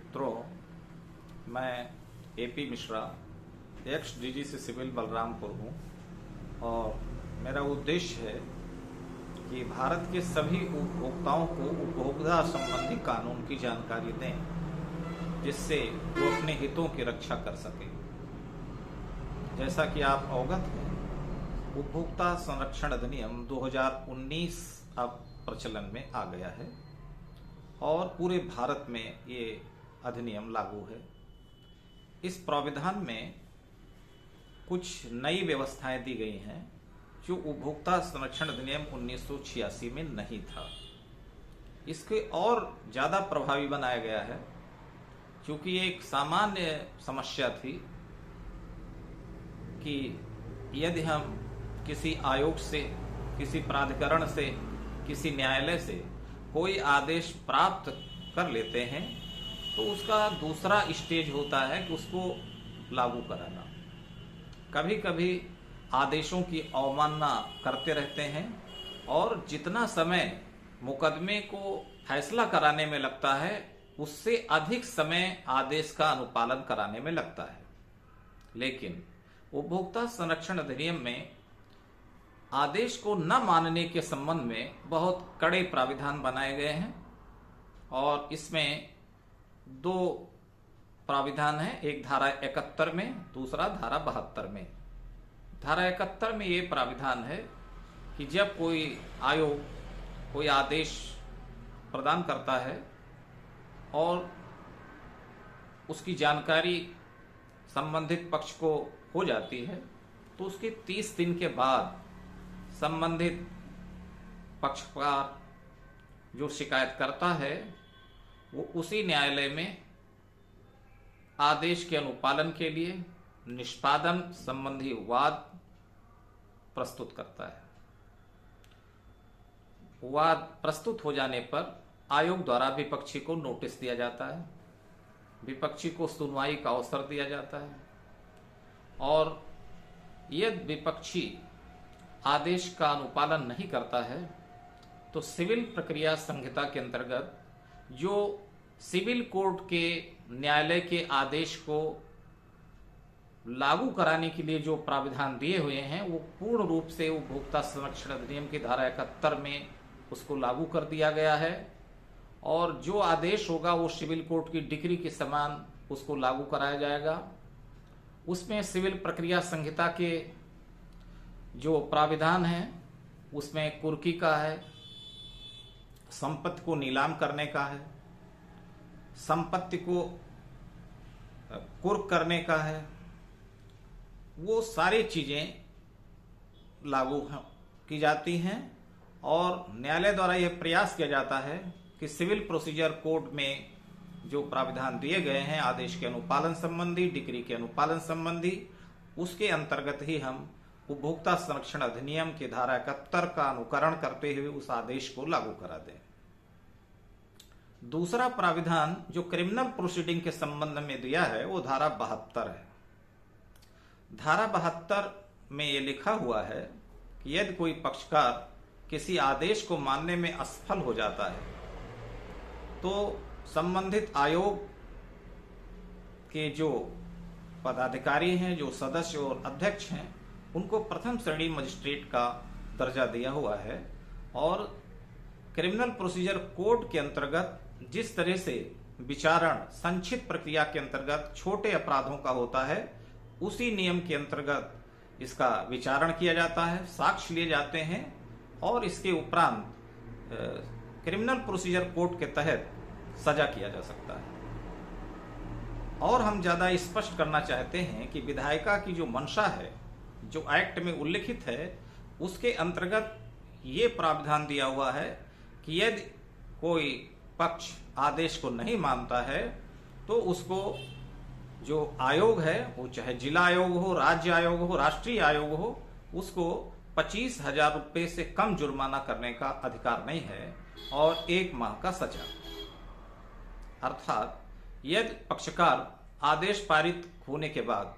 मित्रों, मैं AP Mishra, ex DGC civil Balrampur हूँ और मेरा उद्देश्य है कि भारत के सभी उपभोक्ताओं को उपभोक्ता संबंधी कानून की जानकारी दें, जिससे वो अपने हितों की रक्षा कर सके। जैसा कि आप अवगत हैं, उपभोक्ता संरक्षण अधिनियम 2019 अब प्रचलन में आ गया है और पूरे भारत में ये अधिनियम लागू है। इस प्राविधान में कुछ नई व्यवस्थाएं दी गई हैं जो उपभोक्ता संरक्षण अधिनियम 1986 में नहीं था। इसके और ज़्यादा प्रभावी बनाया गया है, क्योंकि एक सामान्य समस्या थी कि यदि हम किसी आयोग से, किसी प्राधिकरण से, किसी न्यायालय से कोई आदेश प्राप्त कर लेते हैं तो उसका दूसरा स्टेज होता है कि उसको लागू कराना। कभी कभी आदेशों की अवमानना करते रहते हैं और जितना समय मुकदमे को फैसला कराने में लगता है उससे अधिक समय आदेश का अनुपालन कराने में लगता है। लेकिन उपभोक्ता संरक्षण अधिनियम में आदेश को न मानने के संबंध में बहुत कड़े प्राविधान बनाए गए हैं और इसमें दो प्राविधान हैं, एक धारा 71 में, दूसरा धारा 72 में। धारा 71 में ये प्राविधान है कि जब कोई आयोग कोई आदेश प्रदान करता है और उसकी जानकारी संबंधित पक्ष को हो जाती है तो उसके 30 दिन के बाद संबंधित पक्षकार जो शिकायत करता है वो उसी न्यायालय में आदेश के अनुपालन के लिए निष्पादन संबंधी वाद प्रस्तुत करता है। वाद प्रस्तुत हो जाने पर आयोग द्वारा विपक्षी को नोटिस दिया जाता है, विपक्षी को सुनवाई का अवसर दिया जाता है और यदि विपक्षी आदेश का अनुपालन नहीं करता है तो सिविल प्रक्रिया संहिता के अंतर्गत जो सिविल कोर्ट के न्यायालय के आदेश को लागू कराने के लिए जो प्राविधान दिए हुए हैं वो पूर्ण रूप से उपभोक्ता संरक्षण अधिनियम की धारा 71 में उसको लागू कर दिया गया है और जो आदेश होगा वो सिविल कोर्ट की डिक्री के समान उसको लागू कराया जाएगा। उसमें सिविल प्रक्रिया संहिता के जो प्राविधान है उसमें कुर्की का है, संपत्ति को नीलाम करने का है, संपत्ति को कुर्क करने का है, वो सारी चीजें लागू की जाती हैं और न्यायालय द्वारा यह प्रयास किया जाता है कि सिविल प्रोसीजर कोड में जो प्राविधान दिए गए हैं आदेश के अनुपालन संबंधी, डिक्री के अनुपालन संबंधी, उसके अंतर्गत ही हम उपभोक्ता संरक्षण अधिनियम की धारा 71 का अनुकरण करते हुए उस आदेश को लागू करा दें। दूसरा प्राविधान जो क्रिमिनल प्रोसीडिंग के संबंध में दिया है वो धारा 72 है। धारा 72 में ये लिखा हुआ है कि यदि कोई पक्षकार किसी आदेश को मानने में असफल हो जाता है तो संबंधित आयोग के जो पदाधिकारी हैं, जो सदस्य और अध्यक्ष हैं, उनको प्रथम श्रेणी मजिस्ट्रेट का दर्जा दिया हुआ है और क्रिमिनल प्रोसीजर कोड के अंतर्गत जिस तरह से विचारण संक्षिप्त प्रक्रिया के अंतर्गत छोटे अपराधों का होता है उसी नियम के अंतर्गत इसका विचारण किया जाता है, साक्ष्य लिए जाते हैं और इसके उपरांत क्रिमिनल प्रोसीजर कोड के तहत सजा किया जा सकता है। और हम ज्यादा स्पष्ट करना चाहते हैं कि विधायिका की जो मंशा है, जो एक्ट में उल्लिखित है, उसके अंतर्गत ये प्रावधान दिया हुआ है कि यदि कोई पक्ष आदेश को नहीं मानता है तो उसको जो आयोग है, वो चाहे जिला आयोग हो, राज्य आयोग हो, राष्ट्रीय आयोग हो, उसको 25,000 रुपये से कम जुर्माना करने का अधिकार नहीं है और 1 माह का सजा। अर्थात यदि पक्षकार आदेश पारित होने के बाद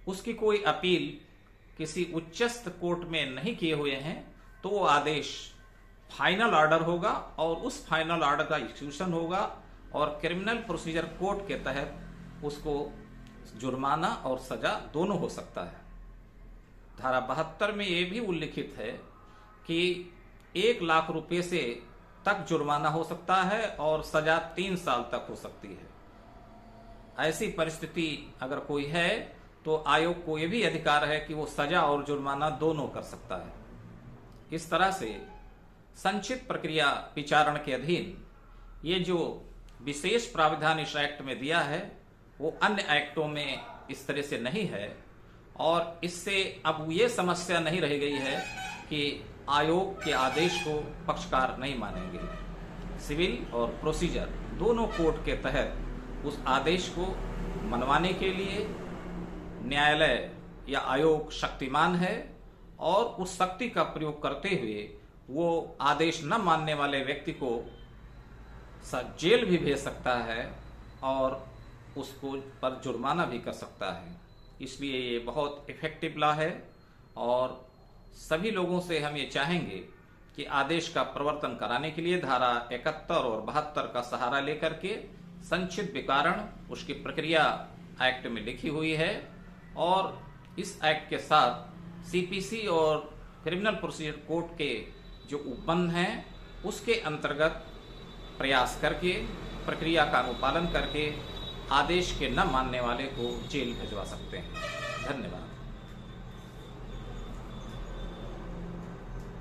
उसकी कोई अपील किसी उच्चस्थ कोर्ट में नहीं किए हुए हैं तो वो आदेश फाइनल ऑर्डर होगा और उस फाइनल ऑर्डर का एग्जीक्यूशन होगा और क्रिमिनल प्रोसीजर कोड के तहत उसको जुर्माना और सजा दोनों हो सकता है। धारा 72 में यह भी उल्लिखित है कि 1 लाख रुपए से तक जुर्माना हो सकता है और सजा 3 साल तक हो सकती है। ऐसी परिस्थिति अगर कोई है तो आयोग को यह भी अधिकार है कि वो सजा और जुर्माना दोनों कर सकता है। इस तरह से संक्षिप्त प्रक्रिया विचारण के अधीन ये जो विशेष प्राविधान इस एक्ट में दिया है वो अन्य एक्टों में इस तरह से नहीं है, और इससे अब ये समस्या नहीं रह गई है कि आयोग के आदेश को पक्षकार नहीं मानेंगे। सिविल और प्रोसीजर दोनों कोड के तहत उस आदेश को मनवाने के लिए न्यायालय या आयोग शक्तिमान है, और उस शक्ति का प्रयोग करते हुए वो आदेश न मानने वाले व्यक्ति को जेल भी भेज सकता है और उसको पर जुर्माना भी कर सकता है। इसलिए ये बहुत इफेक्टिव लॉ है, और सभी लोगों से हम ये चाहेंगे कि आदेश का प्रवर्तन कराने के लिए धारा 71 और 72 का सहारा लेकर के संक्षिप्त विचारण उसकी प्रक्रिया एक्ट में लिखी हुई है, और इस एक्ट के साथ सीपीसी और क्रिमिनल प्रोसीजर कोड के जो उपबंध हैं उसके अंतर्गत प्रयास करके प्रक्रिया का अनुपालन करके आदेश के न मानने वाले को जेल भिजवा सकते हैं। धन्यवाद।